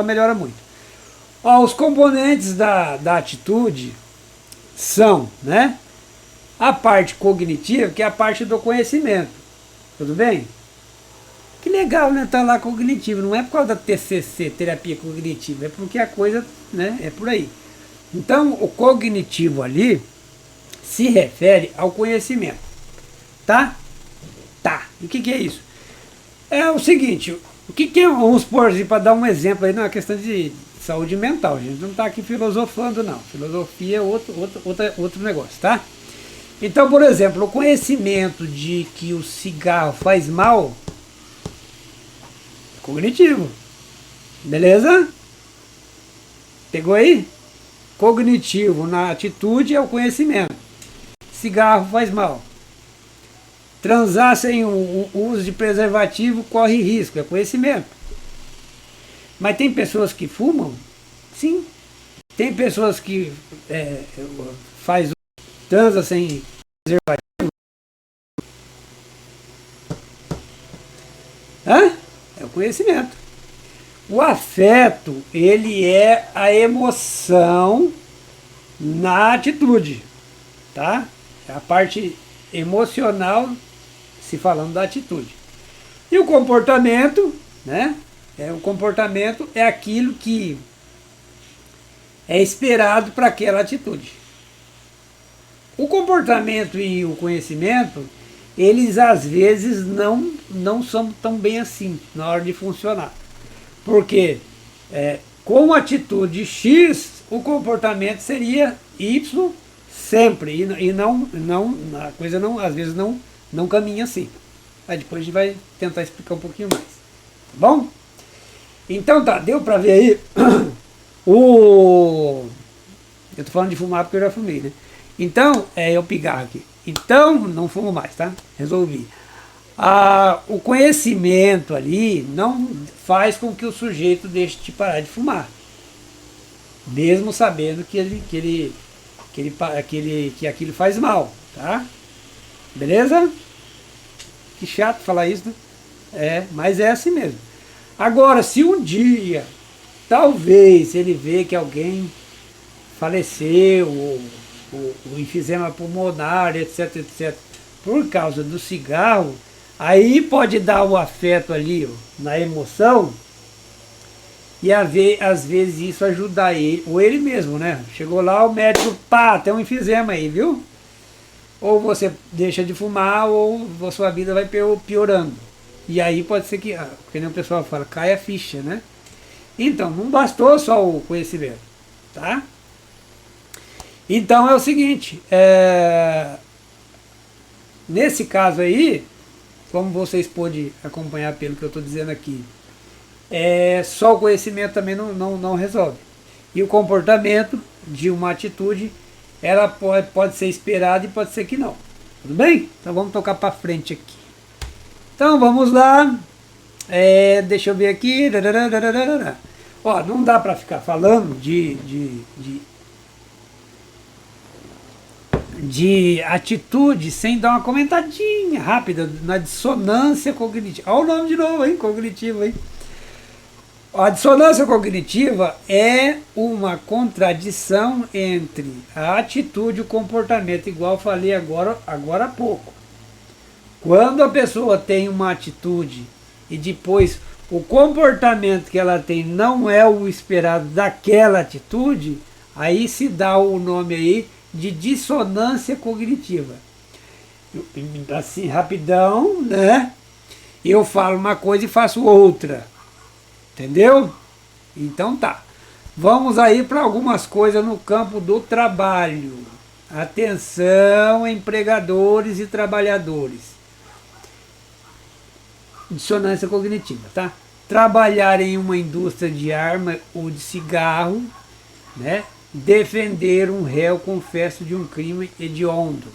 melhora muito. Ó, os componentes da atitude são, né, a parte cognitiva, que é a parte do conhecimento. Tudo bem? Que legal, né, tá lá cognitivo. Não é por causa da TCC, terapia cognitiva, é porque a coisa, né, é por aí. Então, o cognitivo ali se refere ao conhecimento, tá? Tá. E o que é isso? É o seguinte, o que é, vamos supor, para dar um exemplo aí, não é questão de saúde mental, a gente não está aqui filosofando não, filosofia é outro negócio, tá? Então, por exemplo, o conhecimento de que o cigarro faz mal, cognitivo, beleza? Pegou aí? Cognitivo na atitude é o conhecimento, cigarro faz mal. Transar sem o uso de preservativo corre risco, é conhecimento. Mas tem pessoas que fumam? Sim. Tem pessoas que faz transa sem preservativo? Hã? É o conhecimento. O afeto, ele é a emoção na atitude, tá? É a parte emocional se falando da atitude. E o comportamento, né? O comportamento é aquilo que é esperado para aquela atitude. O comportamento e o conhecimento, eles às vezes não são tão bem assim na hora de funcionar. Porque com atitude X, o comportamento seria Y sempre. E não, a coisa não, às vezes não caminha assim. Aí depois a gente vai tentar explicar um pouquinho mais. Tá bom? Então tá, deu pra ver aí eu tô falando de fumar porque eu já fumei, né? Então, eu pigarro aqui. Então, não fumo mais, tá? Resolvi. O conhecimento ali não faz com que o sujeito deixe de parar de fumar. Mesmo sabendo que aquilo faz mal, tá? Beleza? Que chato falar isso, né? Mas é assim mesmo. Agora, se um dia, talvez, ele vê que alguém faleceu, ou enfisema pulmonar, etc, etc, por causa do cigarro, aí pode dar o afeto ali, ó, na emoção, e às vezes isso ajudar ele, ou ele mesmo, né? Chegou lá, o médico, pá, tem um enfisema aí, viu? Ou você deixa de fumar, ou a sua vida vai piorando. E aí pode ser que, nem o pessoal fala, cai a ficha, né? Então, não bastou só o conhecimento, tá? Então é o seguinte, nesse caso aí, como vocês podem acompanhar pelo que eu estou dizendo aqui, só o conhecimento também não resolve. E o comportamento de uma atitude, ela pode ser esperada e pode ser que não. Tudo bem? Então vamos tocar para frente aqui. Então vamos lá, deixa eu ver aqui, ó, não dá para ficar falando de atitude sem dar uma comentadinha rápida na dissonância cognitiva. Olha o nome de novo, hein? Cognitivo, hein? A dissonância cognitiva é uma contradição entre a atitude e o comportamento, igual eu falei agora há pouco. Quando a pessoa tem uma atitude e depois o comportamento que ela tem não é o esperado daquela atitude, aí se dá o nome aí de dissonância cognitiva. Assim, rapidão, né? Eu falo uma coisa e faço outra. Entendeu? Então tá. Vamos aí para algumas coisas no campo do trabalho. Atenção, empregadores e trabalhadores. Dissonância cognitiva, tá? Trabalhar em uma indústria de arma ou de cigarro, né? Defender um réu confesso de um crime hediondo.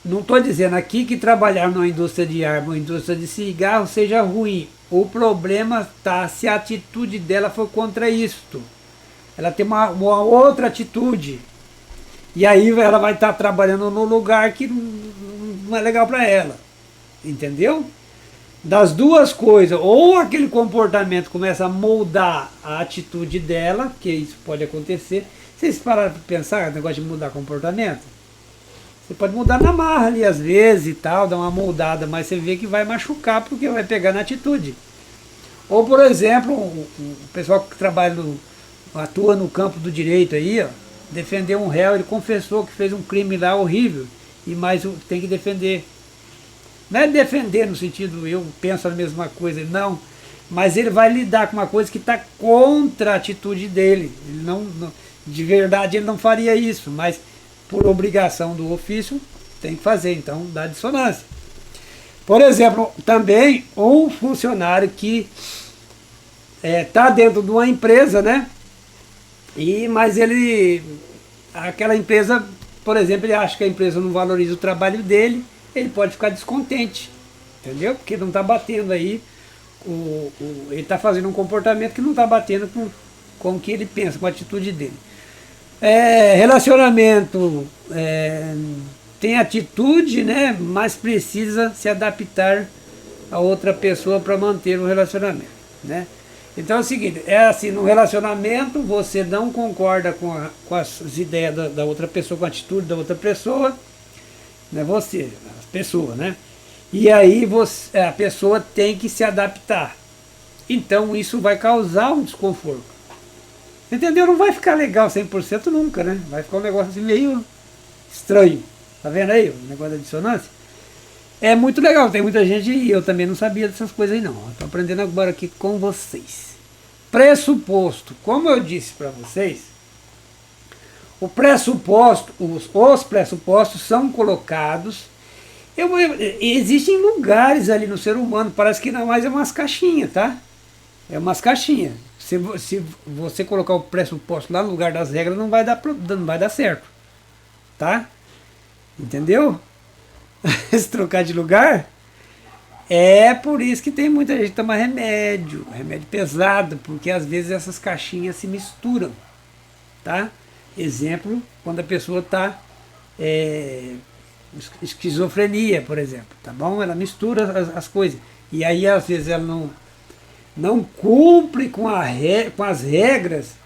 Não estou dizendo aqui que trabalhar numa indústria de arma ou indústria de cigarro seja ruim. O problema está se a atitude dela for contra isto. Ela tem uma outra atitude. E aí ela vai estar trabalhando num lugar que não é legal para ela. Entendeu? das duas coisas, ou aquele comportamento começa a moldar a atitude dela, que isso pode acontecer. Vocês pararam para pensar, o negócio de mudar comportamento? Você pode mudar na marra ali às vezes e tal, dar uma moldada, mas você vê que vai machucar porque vai pegar na atitude. Ou, por exemplo, o pessoal que trabalha atua no campo do direito aí, ó, defendeu um réu, ele confessou que fez um crime lá horrível, e mais tem que defender. Não é defender no sentido, eu penso a mesma coisa, não. Mas ele vai lidar com uma coisa que está contra a atitude dele. Ele de verdade ele não faria isso, mas por obrigação do ofício tem que fazer, então dá dissonância. Por exemplo, também um funcionário que está dentro de uma empresa, né? Mas aquela empresa, por exemplo, ele acha que a empresa não valoriza o trabalho dele, ele pode ficar descontente, entendeu? Porque não está batendo aí, ele está fazendo um comportamento que não está batendo com o que ele pensa, com a atitude dele. Relacionamento tem atitude, né? Mas precisa se adaptar a outra pessoa para manter o relacionamento, né? Então é o seguinte, assim, no relacionamento você não concorda com as ideias da outra pessoa, com a atitude da outra pessoa, né? As pessoas, né? E aí a pessoa tem que se adaptar. Então isso vai causar um desconforto. Entendeu? Não vai ficar legal 100% nunca, né? Vai ficar um negócio assim meio estranho. Tá vendo aí o negócio da dissonância? É muito legal, tem muita gente, e eu também não sabia dessas coisas aí não. Estou aprendendo agora aqui com vocês. Pressuposto. Como eu disse para vocês, o pressuposto, os pressupostos são colocados. Existem lugares ali no ser humano, parece que não, mas é umas caixinhas, tá? É umas caixinhas. Se você colocar o pressuposto lá no lugar das regras, não vai dar certo. Tá? Entendeu? Se trocar de lugar, é por isso que tem muita gente que toma remédio pesado, porque às vezes essas caixinhas se misturam, tá? Exemplo, quando a pessoa está esquizofrenia, por exemplo, tá bom? Ela mistura as coisas, e aí às vezes ela não cumpre com as regras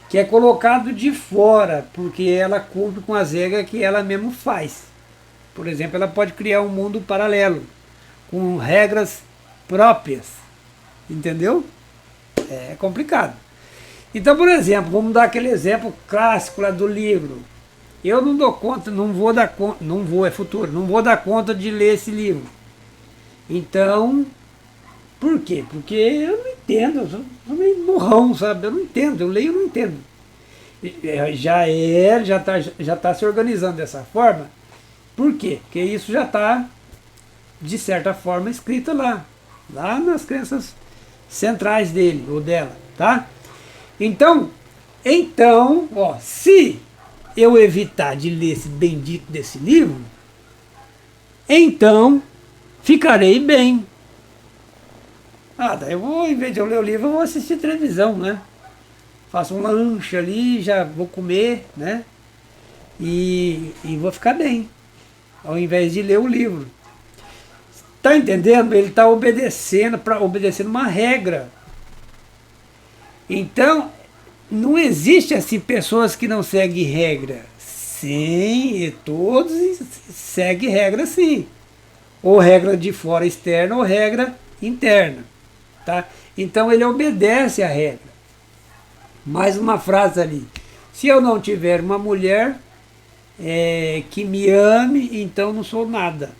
que é colocado de fora, porque ela cumpre com as regras que ela mesmo faz. Por exemplo, ela pode criar um mundo paralelo, com regras próprias, entendeu? É complicado. Então, por exemplo, vamos dar aquele exemplo clássico lá do livro. Eu não dou conta, não vou dar conta, é futuro, não vou dar conta de ler esse livro. Então, por quê? Porque eu não entendo, eu sou meio burrão, sabe? Eu não entendo, eu leio e não entendo. Já tá se organizando dessa forma. Por quê? Porque isso já está, de certa forma, escrito lá nas crenças centrais dele ou dela, tá? Então, ó, se eu evitar de ler esse bendito desse livro, então ficarei bem. Daí eu vou, em vez de eu ler o livro, eu vou assistir televisão, né? Faço um lanche ali, já vou comer, né? E vou ficar bem, ao invés de ler o livro. Tá entendendo? Ele está obedecendo uma regra. Então, não existe assim pessoas que não seguem regra. Sim, todos seguem regra sim. Ou regra de fora externa ou regra interna. Tá? Então ele obedece a regra. Mais uma frase ali. Se eu não tiver uma mulher que me ame, então não sou nada.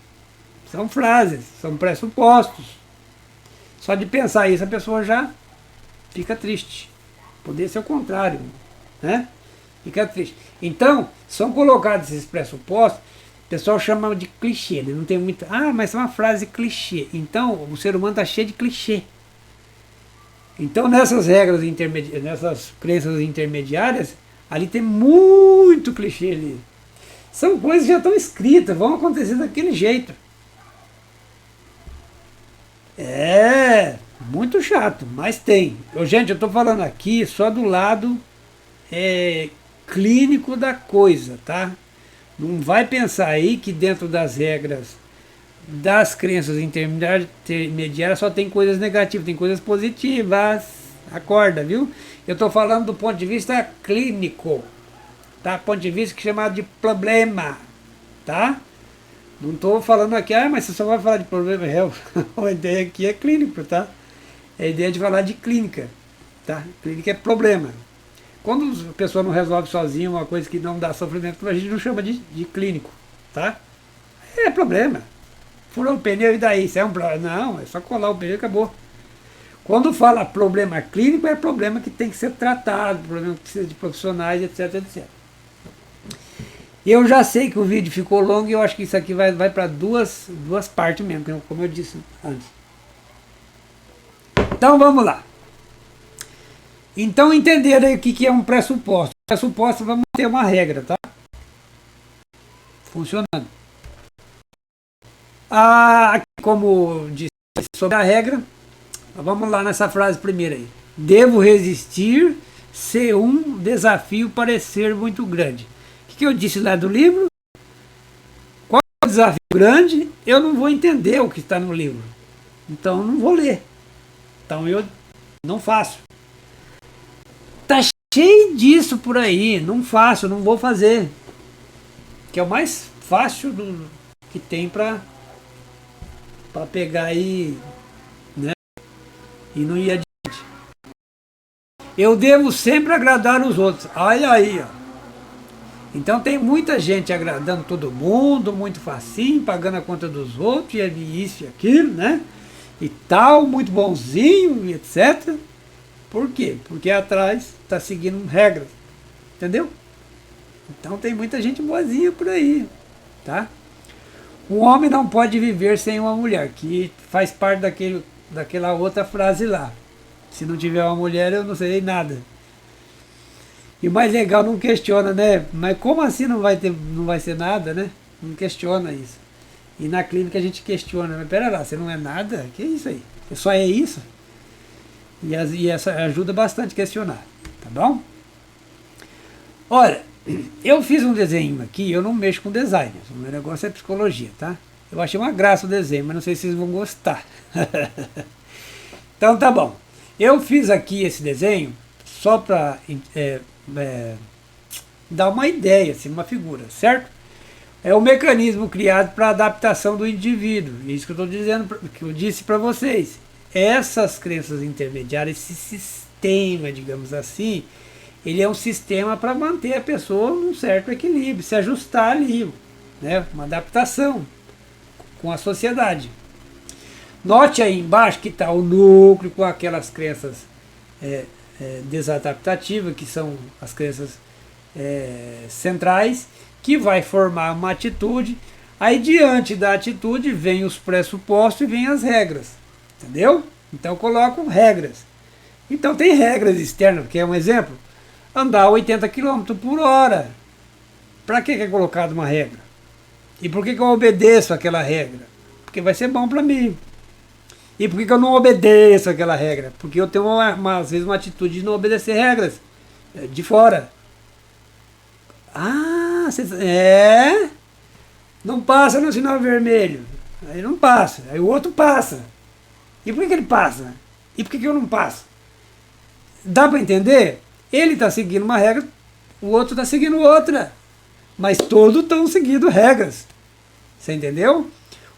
São frases, são pressupostos. Só de pensar isso a pessoa já fica triste. Poderia ser o contrário, né? Fica triste. Então, são colocados esses pressupostos, o pessoal chama de clichê. Ele não tem muito. Mas é uma frase clichê. Então, o ser humano está cheio de clichê. Então, nessas regras nessas crenças intermediárias, ali tem muito clichê ali. São coisas que já estão escritas, vão acontecer daquele jeito. Muito chato, mas tem. Gente, eu estou falando aqui só do lado clínico da coisa, tá? Não vai pensar aí que dentro das regras das crenças intermediárias só tem coisas negativas, tem coisas positivas. Acorda, viu? Eu estou falando do ponto de vista clínico, tá? Ponto de vista que é chamado de problema, tá? Não estou falando aqui, mas você só vai falar de problema real. A ideia aqui é clínico, tá? É a ideia de falar de clínica, tá? Clínica é problema. Quando a pessoa não resolve sozinha uma coisa que não dá sofrimento, a gente não chama de clínico, tá? É problema. Furou o pneu e daí? Isso é um problema? Não, é só colar o pneu e acabou. Quando fala problema clínico, é problema que tem que ser tratado, problema que precisa de profissionais, etc, etc. Eu já sei que o vídeo ficou longo e eu acho que isso aqui vai para duas partes mesmo, como eu disse antes. Então vamos lá. Então entender aí o que é um pressuposto. Pressuposto, vamos ter uma regra, tá? Funcionando. Aqui, como disse sobre a regra, vamos lá nessa frase primeira aí. Devo resistir se um desafio parecer muito grande. O que eu disse lá do livro? Qual é o desafio grande? Eu não vou entender o que está no livro. Então eu não vou ler. Então eu não faço. Tá cheio disso por aí. Não faço, não vou fazer. Que é o mais fácil que tem para pegar aí, né? E não ir adiante. Eu devo sempre agradar os outros. Olha aí, ó. Então tem muita gente agradando todo mundo, muito facinho, pagando a conta dos outros, e isso e aquilo, né? E tal, muito bonzinho, e etc. Por quê? Porque atrás está seguindo regras. Entendeu? Então tem muita gente boazinha por aí, tá? Um homem não pode viver sem uma mulher, que faz parte daquela outra frase lá. Se não tiver uma mulher, eu não sei nada. E o mais legal, não questiona, né? Mas como assim não vai ser nada, né? Não questiona isso. E na clínica a gente questiona, mas pera lá, você não é nada? Que isso aí? Você só é isso? E essa ajuda bastante a questionar, tá bom? Olha, eu fiz um desenho aqui, eu não mexo com design, o meu negócio é psicologia, tá? Eu achei uma graça o desenho, mas não sei se vocês vão gostar. Então tá bom. Eu fiz aqui esse desenho só para dar uma ideia, assim, uma figura, certo? É um mecanismo criado para adaptação do indivíduo. Isso que eu estou dizendo, que eu disse para vocês. Essas crenças intermediárias, esse sistema, digamos assim, ele é um sistema para manter a pessoa num certo equilíbrio, se ajustar ali, né? Uma adaptação com a sociedade. Note aí embaixo que está o núcleo com aquelas crenças desadaptativas, que são as crenças centrais, que vai formar uma atitude. Aí diante da atitude vem os pressupostos e vem as regras, entendeu? Então colocam regras. Então tem regras externas, que é um exemplo, andar 80 km por hora. Para que é colocada uma regra? E por que eu obedeço aquela regra? Porque vai ser bom para mim. E por que eu não obedeço aquela regra? Porque eu tenho às vezes uma atitude de não obedecer regras de fora. Não passa no sinal vermelho. Aí não passa. Aí o outro passa. E por que ele passa? E por que eu não passo? Dá para entender? Ele está seguindo uma regra, o outro está seguindo outra. Mas todos estão seguindo regras. Você entendeu?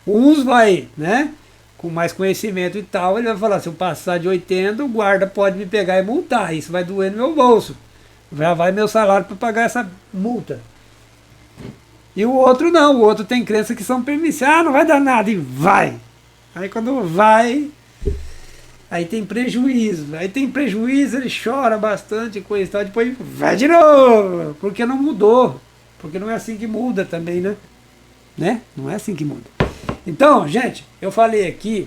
Uns vai, né, com mais conhecimento e tal, ele vai falar, se eu passar de 80, o guarda pode me pegar e multar. Isso vai doer no meu bolso. Já vai meu salário para pagar essa multa. E o outro não, o outro tem crenças que são permissivas. Não vai dar nada, e vai. Aí quando vai, aí tem prejuízo. Aí tem prejuízo, ele chora bastante, coisa e tal, depois vai de novo, porque não mudou. Porque não é assim que muda também, né? Não é assim que muda. Então, gente, eu falei aqui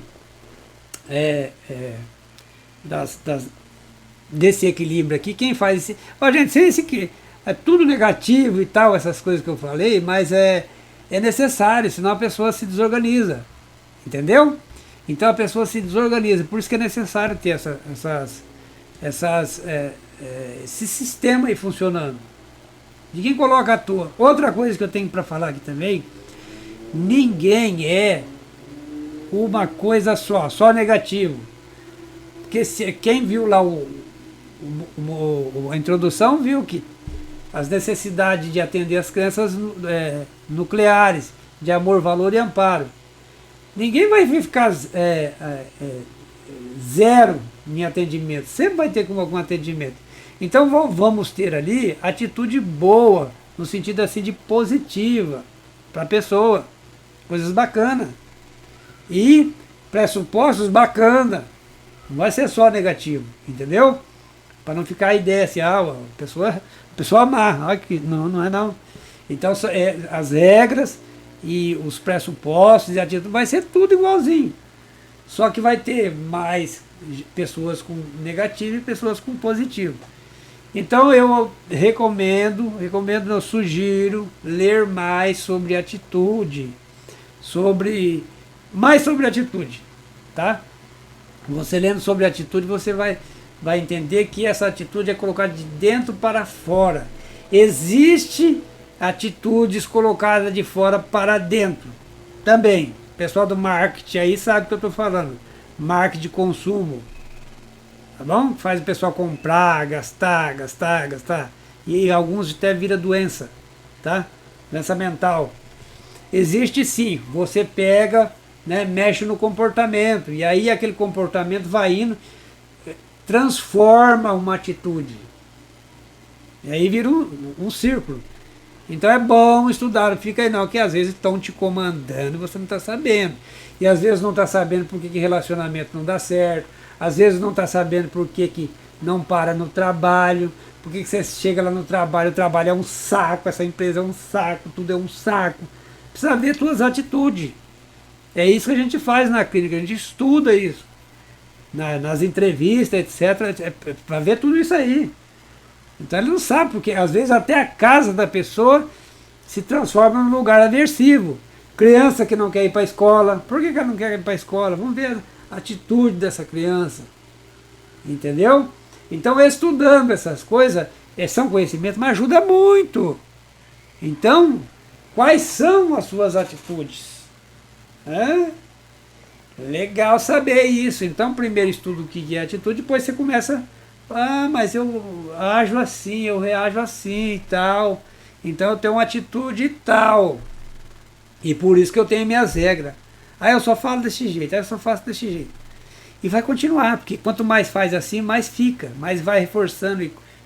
desse equilíbrio aqui. Quem faz esse... gente, se esse aqui é tudo negativo e tal, essas coisas que eu falei, mas é necessário, senão a pessoa se desorganiza. Entendeu? Então a pessoa se desorganiza. Por isso que é necessário ter esse sistema aí funcionando. Ninguém coloca à toa. Outra coisa que eu tenho para falar aqui também, ninguém é uma coisa só negativo. Porque quem viu lá a introdução viu que as necessidades de atender as crianças nucleares, de amor, valor e amparo. Ninguém vai ficar zero em atendimento, sempre vai ter algum atendimento. Então vamos ter ali atitude boa, no sentido assim de positiva, para a pessoa, coisas bacanas. E pressupostos bacanas, não vai ser só negativo, entendeu? Para não ficar a ideia assim, a pessoa amarra, não é não. Então as regras e os pressupostos e atitude vai ser tudo igualzinho. Só que vai ter mais pessoas com negativo e pessoas com positivo. Então eu eu sugiro ler mais sobre atitude, mais sobre atitude, tá? Você lendo sobre atitude, você vai entender que essa atitude é colocada de dentro para fora. Existe atitudes colocadas de fora para dentro também. O pessoal do marketing aí sabe o que eu estou falando. Marketing de consumo. Tá bom? Faz o pessoal comprar, gastar. E alguns até vira doença. Tá? Doença mental. Existe sim. Você pega, né, mexe no comportamento. E aí aquele comportamento vai indo, transforma uma atitude. E aí vira um círculo. Então é bom estudar, não fica aí não, que às vezes estão te comandando e você não está sabendo. E às vezes não está sabendo por que relacionamento não dá certo, às vezes não está sabendo por que não para no trabalho, por que você chega lá no trabalho, o trabalho é um saco, essa empresa é um saco, tudo é um saco. Precisa ver suas atitudes. É isso que a gente faz na clínica, a gente estuda isso. Nas entrevistas, etc., para ver tudo isso aí. Então ele não sabe, porque às vezes até a casa da pessoa se transforma num lugar aversivo. Criança que não quer ir para a escola, por que ela não quer ir para a escola? Vamos ver a atitude dessa criança. Entendeu? Então estudando essas coisas, são conhecimentos, mas ajuda muito. Então, quais são as suas atitudes? Legal saber isso. Então primeiro estuda o que é atitude, depois você começa... mas eu ajo assim, eu reajo assim e tal. Então eu tenho uma atitude tal. E por isso que eu tenho minhas regras. Eu só falo desse jeito, eu só faço desse jeito. E vai continuar, porque quanto mais faz assim, mais fica, mais vai reforçando.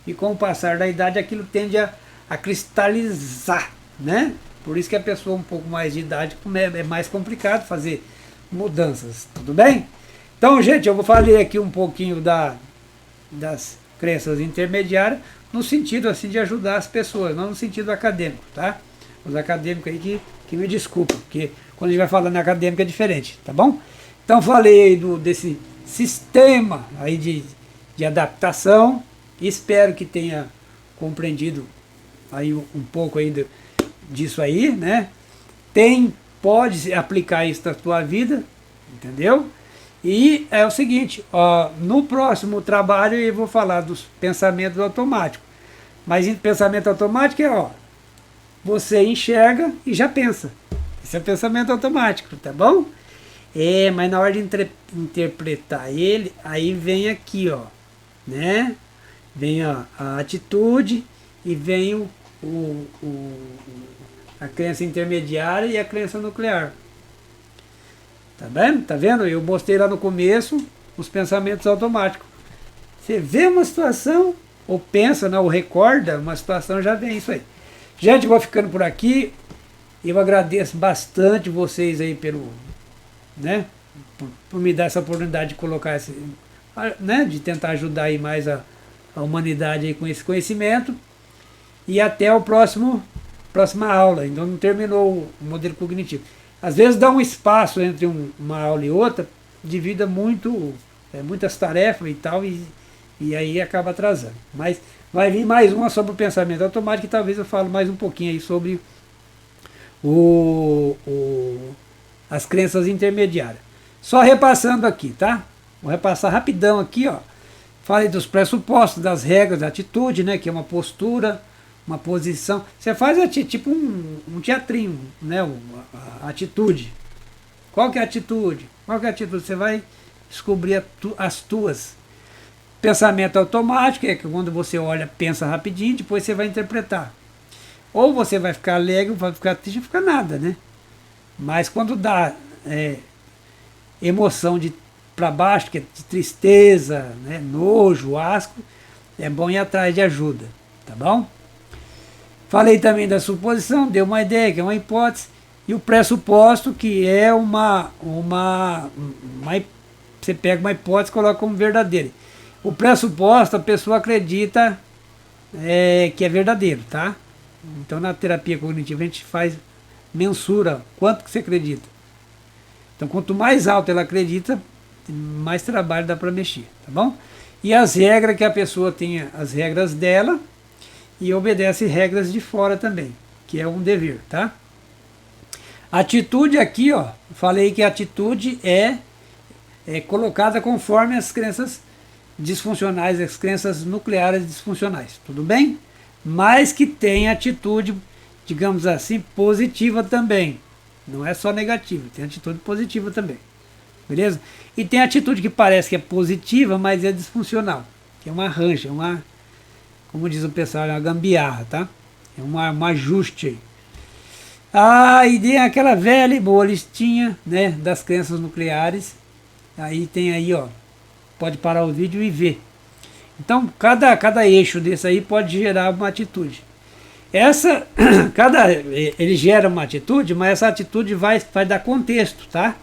E com o passar da idade aquilo tende a cristalizar, né? Por isso que a pessoa um pouco mais de idade é mais complicado fazer mudanças, tudo bem? Então, gente, eu vou falar aqui um pouquinho das crenças intermediárias, no sentido assim de ajudar as pessoas, não no sentido acadêmico, tá? Os acadêmicos aí que me desculpam, porque quando a gente vai falando em acadêmico é diferente, tá bom? Então falei aí desse sistema aí de adaptação, espero que tenha compreendido aí um pouco aí disso aí, né? Pode aplicar isso na tua vida, entendeu? E é o seguinte, no próximo trabalho eu vou falar dos pensamentos automáticos. Mas pensamento automático você enxerga e já pensa. Esse é o pensamento automático, tá bom? Mas na hora de interpretar ele, aí vem aqui, né? Vem a atitude e vem a crença intermediária e a crença nuclear. Tá vendo? Tá vendo? Eu mostrei lá no começo os pensamentos automáticos. Você vê uma situação, ou pensa, ou recorda uma situação, já vem isso aí. Gente, eu vou ficando por aqui. Eu agradeço bastante vocês aí né, por me dar essa oportunidade de colocar né, de tentar ajudar aí mais a humanidade aí com esse conhecimento. E até o próxima aula. Ainda não terminou o modelo cognitivo. Às vezes dá um espaço entre uma aula e outra, devido a muitas tarefas e tal, e aí acaba atrasando. Mas vai vir mais uma sobre o pensamento automático, e talvez eu fale mais um pouquinho aí sobre as crenças intermediárias. Só repassando aqui, tá? Vou repassar rapidão aqui, Falei dos pressupostos, das regras da atitude, né? Que é uma postura, uma posição. Você faz tipo um teatrinho, né? A atitude. Qual que é a atitude? Qual que é a atitude? Você vai descobrir as tuas. Pensamento automático, é que quando você olha, pensa rapidinho, depois você vai interpretar. Ou você vai ficar alegre, vai ficar triste, não fica nada, né? Mas quando dá emoção de para baixo, que é de tristeza, né, nojo, asco, é bom ir atrás de ajuda, tá bom? Falei também da suposição, deu uma ideia, que é uma hipótese, e o pressuposto, que é você pega uma hipótese e coloca como verdadeira. O pressuposto, a pessoa acredita que é verdadeiro, tá? Então na terapia cognitiva a gente mensura quanto que você acredita. Então quanto mais alto ela acredita, mais trabalho dá para mexer, tá bom? E as regras, que a pessoa tenha as regras dela e obedece regras de fora também, que é um dever, tá? Atitude aqui, ó, falei que a atitude é colocada conforme as crenças disfuncionais, as crenças nucleares disfuncionais, tudo bem? Mas que tem atitude, digamos assim, positiva também. Não é só negativa, tem atitude positiva também. Beleza? E tem atitude que parece que é positiva, mas é disfuncional. Que é uma arranja, como diz o pessoal, é uma gambiarra, tá? É um ajuste aí. E tem aquela velha e boa listinha, né, das crenças nucleares. Aí tem aí, ó, pode parar o vídeo e ver. Então, cada eixo desse aí pode gerar uma atitude. Ele gera uma atitude, mas essa atitude vai dar contexto, tá?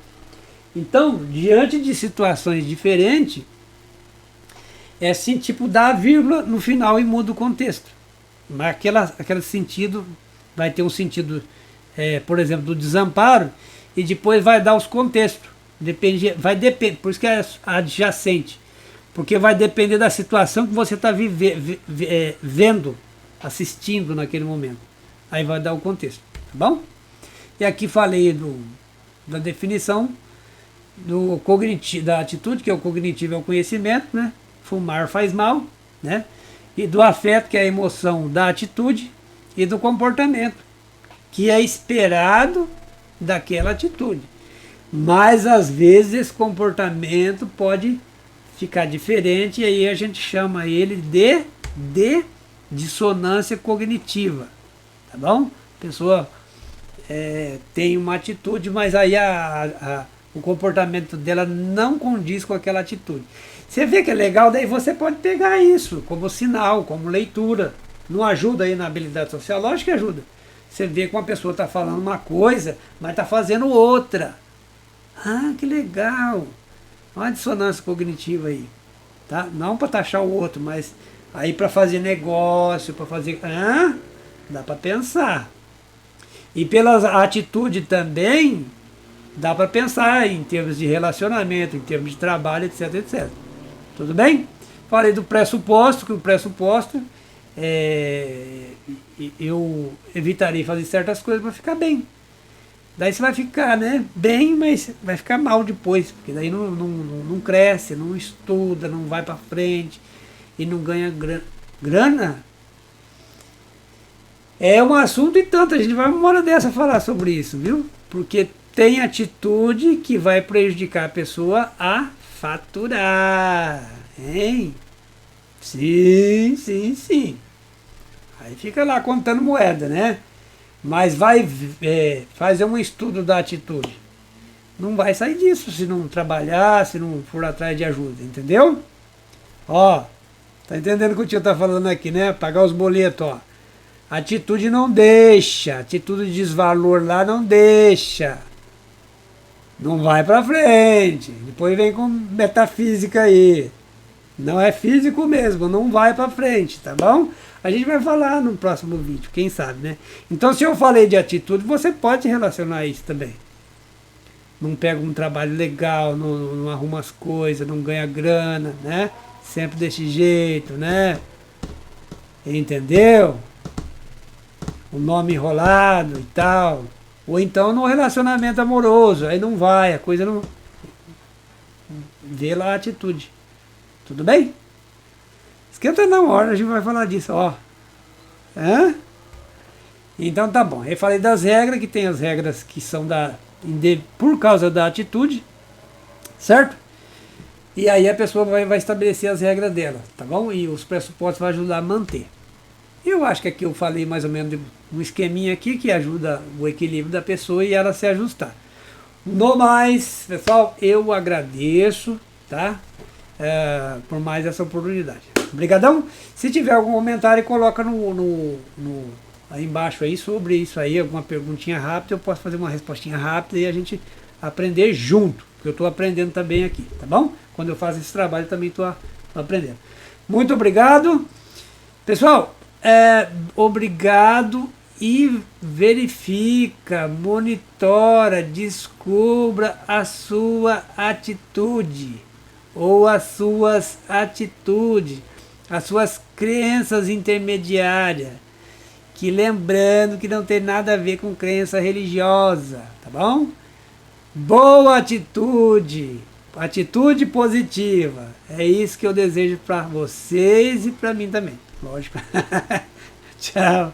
Então, diante de situações diferentes, é assim, tipo, dá a vírgula no final e muda o contexto. Mas aquele sentido, vai ter um sentido, por exemplo, do desamparo, e depois vai dar os contextos. Vai depender, por isso que é adjacente. Porque vai depender da situação que você está vendo, assistindo naquele momento. Aí vai dar o contexto, tá bom? E aqui falei da definição da atitude, que é o cognitivo, é o conhecimento, né? Fumar faz mal, né? E do afeto, que é a emoção da atitude, e do comportamento, que é esperado daquela atitude. Mas às vezes esse comportamento pode ficar diferente, e aí a gente chama ele de dissonância cognitiva, tá bom? A pessoa tem uma atitude, mas aí o comportamento dela não condiz com aquela atitude. Você vê que é legal, daí você pode pegar isso como sinal, como leitura. Não ajuda aí na habilidade social? Lógico que ajuda. Você vê que uma pessoa está falando uma coisa, mas está fazendo outra. Ah, que legal! Olha a dissonância cognitiva aí. Tá? Não para taxar o outro, mas aí para fazer negócio, para fazer... dá para pensar. E pela atitude também, dá para pensar em termos de relacionamento, em termos de trabalho, etc, etc. Tudo bem? Falei do pressuposto, que o pressuposto eu evitaria fazer certas coisas para ficar bem. Daí você vai ficar, né, bem, mas vai ficar mal depois, porque daí não cresce, não estuda, não vai para frente e não ganha grana. É um assunto e tanto, a gente vai uma hora dessa falar sobre isso, viu? Porque tem atitude que vai prejudicar a pessoa a faturar, hein? Sim, sim, sim. Aí fica lá contando moeda, né? Mas vai fazer um estudo da atitude. Não vai sair disso se não trabalhar, se não for atrás de ajuda, entendeu? Ó, tá entendendo o que o tio tá falando aqui, né? Pagar os boletos, ó. Atitude não deixa, atitude de desvalor lá não deixa. Não vai pra frente. Depois vem com metafísica aí. Não é físico mesmo, não vai pra frente, tá bom? A gente vai falar no próximo vídeo, quem sabe, né? Então, se eu falei de atitude, você pode relacionar isso também. Não pega um trabalho legal, não arruma as coisas, não ganha grana, né? Sempre desse jeito, né? Entendeu? O nome enrolado e tal. Ou então no relacionamento amoroso, aí não vai, a coisa não... Vê lá a atitude. Tudo bem? Esquenta na hora, a gente vai falar disso, ó. Então tá bom. Eu falei das regras, que tem as regras que são por causa da atitude, certo? E aí a pessoa vai estabelecer as regras dela, tá bom? E os pressupostos vão ajudar a manter. Eu acho que aqui eu falei mais ou menos de um esqueminha aqui que ajuda o equilíbrio da pessoa e ela se ajustar. No mais, pessoal, eu agradeço, tá? Por mais essa oportunidade. Obrigadão. Se tiver algum comentário, coloca aí embaixo aí sobre isso aí, alguma perguntinha rápida, eu posso fazer uma respostinha rápida e a gente aprender junto, porque eu estou aprendendo também aqui, tá bom? Quando eu faço esse trabalho, também estou aprendendo. Muito obrigado. Pessoal, obrigado e verifica, monitora, descubra a sua atitude ou as suas atitudes, as suas crenças intermediárias, que lembrando que não tem nada a ver com crença religiosa, tá bom? Boa atitude, atitude positiva, é isso que eu desejo para vocês e para mim também, lógico. Tchau.